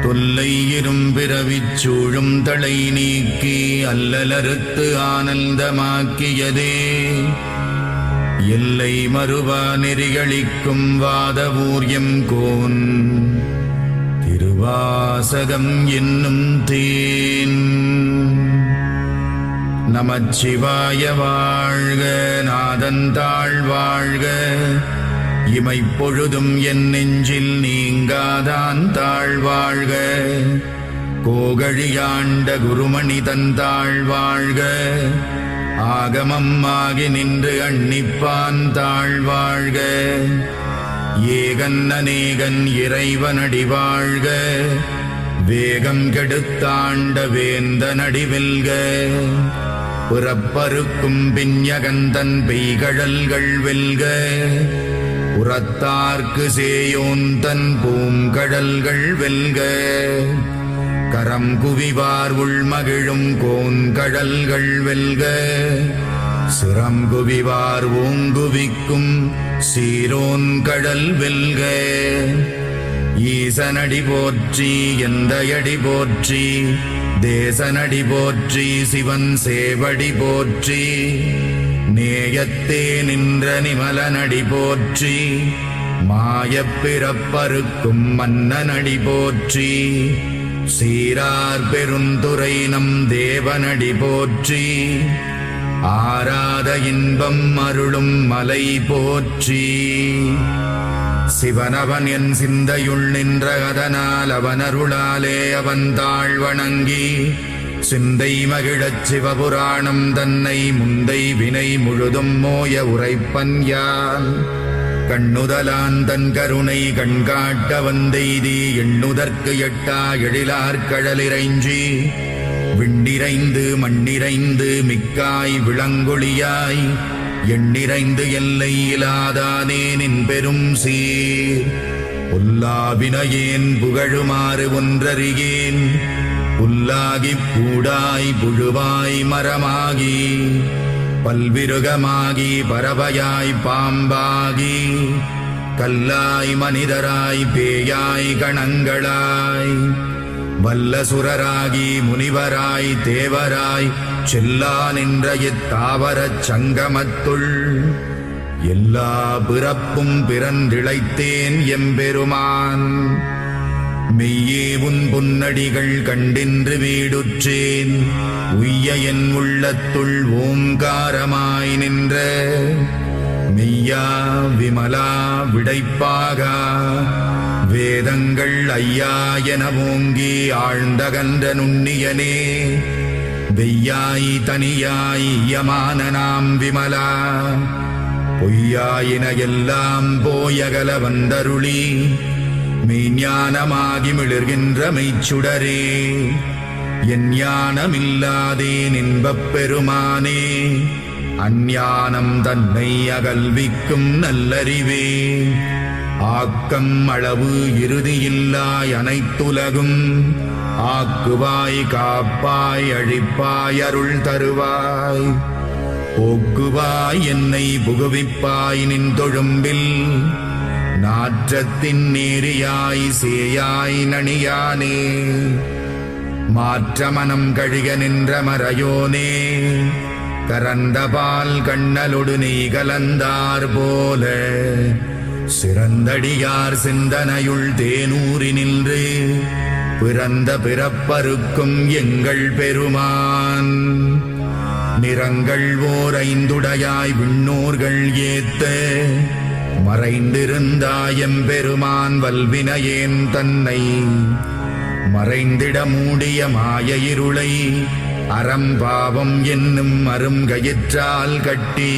தொல்லை இரும்பிறவிச் சூழும் தளை நீக்கி அல்லலறுத்து ஆனந்தமாக்கியதே எல்லை மறுவா நெறிகளிக்கும் வாதவூர்யம் கோன் திருவாசகம் என்னும் தேன். நமச்சிவாய வாழ்க, நாதந்தாள் வாழ்க, இமைப்பொழுதும் என் நெஞ்சில் நீங்காதான் தாழ் வாழ்க. கோகழியாண்ட குருமணி தந்தாள் வாழ்க, ஆகமம் ஆகி நின்று அன்னிப்பான் தாழ் வாழ்க. ஏகன் அநேகன் இறைவனடி வாழ்க, வேகம் கெடுத்தாண்ட வேந்தனடி வெல்க. புறப்பருக்கும் பின்யகந்தன் பெய்கழல்கள் வெல்க, உரத்தார்க்கு சேயோன் தன் பூங்கடல்கள் வெல்க. கரம் குவிவார் உள்மகிழும் கோன்கடல்கள் வெல்க, சிரம் குவிவார் ஓங்குவிக்கும் சீரோன் கடல் வெல்க. ஈசனடி போற்றி, எந்தையடி போற்றி, தேசனடி போற்றி, சிவன் சேவடி போற்றி. நேயத்தே நின்ற நிமலனடி போற்றி, மாயப் பிறப்பறுக்கும் மன்னனடி போற்றி. சீரார் பெருந்துரை நம் தேவனடி போற்றி, ஆராத இன்பம் அருளும் மலை போற்றி. சிவனவன் என் சிந்தையுள் நின்ற அதனால் அவனருளாலே அவன் தாழ் வணங்கி சிந்தை மகிழச் சிவபுராணம் தன்னை முந்தை வினை முழுதும் மோய உரைப்பன் யான். கண்ணுதலான் தன் கருணை கண்காட்ட வந்தெய்தி எண்ணுதற்கு எட்டா எழிலார் கடலிறைஞ்சி விண்ணிறைந்து மண்ணிறைந்து மிக்காய் விளங்கொழியாய் எண்ணிறைந்து எல்லை இலாதானே நின் பெரும் சீர். புல்லாவினையேன் புகழுமாறு ஒன்றறியேன், புல்லாகிப் பூடாய் புழுவாய் மரமாகி பல்விருகமாகி பறவையாய் பாம்பாகி கல்லாய் மனிதராய் பேயாய் கணங்களாய் வல்லசுரராகி முனிவராய் தேவராய் செல்லா நின்ற இத்தாவரச் சங்கமத்துள் எல்லா பிறப்பும் பிறந்திழைத்தேன் எம்பெருமான். மெய்யே உன் பொன்னடிகள் கண்டின்று வீடுற்றேன், உய்ய என் உள்ளத்துள் ஓங்காரமாய் நின்ற மெய்யா விமலா விடைப்பாகா வேதங்கள் ஐயா என ஓங்கி ஆழ்ந்தகன்ற நுண்ணியனே. வெய்யாய் தனியாய் யமான நாம் விமலா, பொய்யாயின எல்லாம் போயகல வந்தருளி மெய்ஞானமாகி மிளர்கின்ற மெய்ச்சுடரே. என் ஞானமில்லாதேன் இன்பப் பெருமானே, அஞ்ஞானம் தன்னை அகல்விக்கும் நல்லறிவே. ஆக்கம் அளவு இறுதியில்லாய் அனைத்துலகும் ஆக்குவாய் காப்பாய் அழிப்பாய் அருள் தருவாய். போக்குவாய் என்னை புகுவிப்பாய் நின் தொழும்பில், நாற்றத்தின் நேரியாய் சேயாய் நணியானே. மாற்றமனம் கழிக நின்ற மறையோனே, கரந்தபால் கண்ணலொடு நெய் கலந்தார் போல சிறந்தடியார் சிந்தனையுள் தேனூறி நின்று பிறந்த பிறப்பருக்கும் எங்கள் பெருமான். நிறங்கள் ஓர் ஐந்துடையாய் விண்ணோர்கள் ஏத்த மறைந்திருந்தாயம் பெருமான் வல்வினையேன் தன்னை மறைந்திட மூடிய மாய இருளை அறம்பாவம் என்னும் அருங்கயிற்றால் கட்டி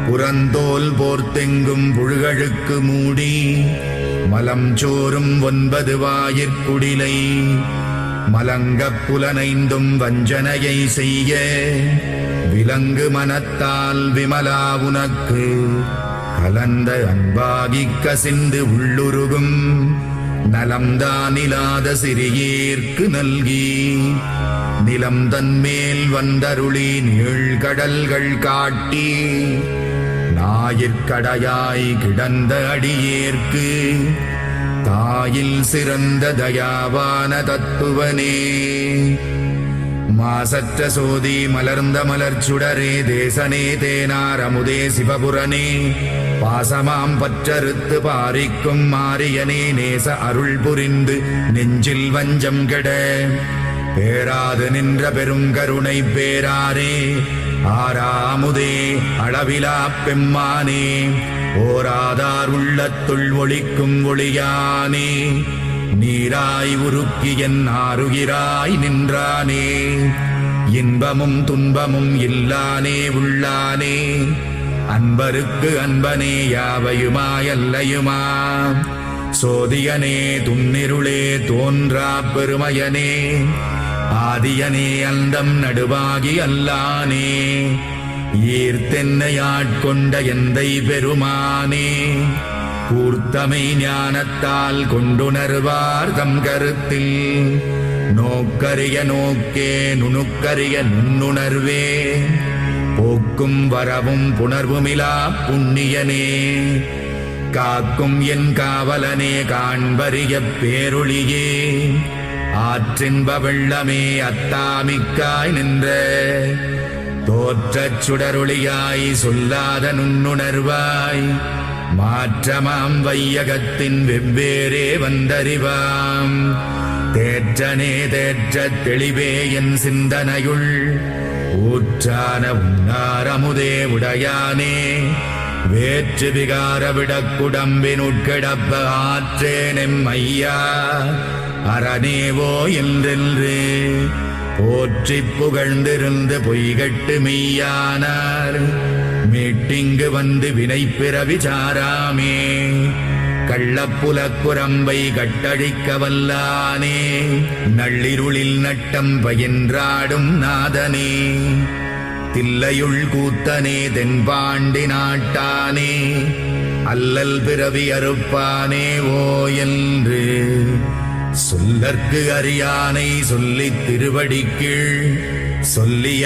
புறந்தோல் போர்த்தெங்கும் புழுகழுக்கு மூடி மலம் சோறும் 9 வாயிற்குடிலை மலங்கப் புலனைந்தும் வஞ்சனையை செய்ய விலங்கு மனத்தால் விமலா உனக்கு கலந்த அன்பாகிக் கசிந்து உள்ளுருகும் நலம்தானிலாத சிறியேற்கு நல்கி நிலம் தன்மேல் வந்தருளி நீழ்கடல்கள் காட்டி ஞாயிற்கடையாய் கிடந்த அடியேற்கு தாயில் சிறந்த தயாவான தத்துவனே. மாசற்ற சோதி மலர்ந்த மலர்ச்சுடரே, தேசனே தேனார் அமுதே சிவபுரனே, பாசமாம் பற்றறுத்து பாரிக்கும் மாரியனே, நேச அருள் புரிந்து நெஞ்சில் வஞ்சம் கெட பேராது நின்ற பெருங்கருணை பேராரே, ஆறாமுதே அளவிலா பெம்மானே, ஓராதார் உள்ளத்துள் ஒளிக்கும் ஒளியானே, நீராய் உருக்கி என் ஆருயிராய் நின்றானே, இன்பமும் துன்பமும் இல்லானே உள்ளானே, அன்பருக்கு அன்பனே யாவையுமாயல்லையுமா, சோதியனே துன்னிருளே தோன்றா பெருமையனே, ஆதியனே அந்தம் நடுவாகி அல்லானே, ஈர்த்தென்னை ஆட்கொண்ட எந்தை பெருமானே, கூர்த்தமை ஞானத்தால் கொண்டுணர்வார் தம் கருத்தில், நோக்கரிய நோக்கே நுணுக்கரிய நுண்ணுணர்வே, போக்கும் வரவும் புணர்வுமிலா புண்ணியனே, காக்கும் என் காவலனே காண்பரிய பேரொளியே, ஆற்றின்ப வெள்ளமே அத்தாமிக்காய் நின்ற தோற்றச் சுடரொளியாய் சொல்லாத நுண்ணுணர்வாய், மாற்றமாம் வையகத்தின் வெவ்வேறே வந்தறிவாம், தேற்றனே தேற்றத் தெளிவே என் சிந்தனையுள், ஊற்றான உன்னாரமுதே உடையானே, வேற்று விகார விடக்குடம்பினுட்கிடப்ப ஆற்றேனெம் ஐயா, அரணேவோ என்றென்று போற்றி புகழ்ந்திருந்து பொய்கட்டு மெய்யானார், மீட்டிங்கு வந்து வினை பிறவி சாராமே, கள்ளப்புலக்குரம்பை கட்டழிக்க வல்லானே, நள்ளிருளில் நட்டம் பயின்றாடும் நாதனே, தில்லையுள் கூத்தனே தென்பாண்டி நாட்டானே, அல்லல் பிறவி அறுப்பானே ஓ என்று சொல்லற்கு அறியானை சொல்லித் திருவடிக்கீழ் சொல்லிய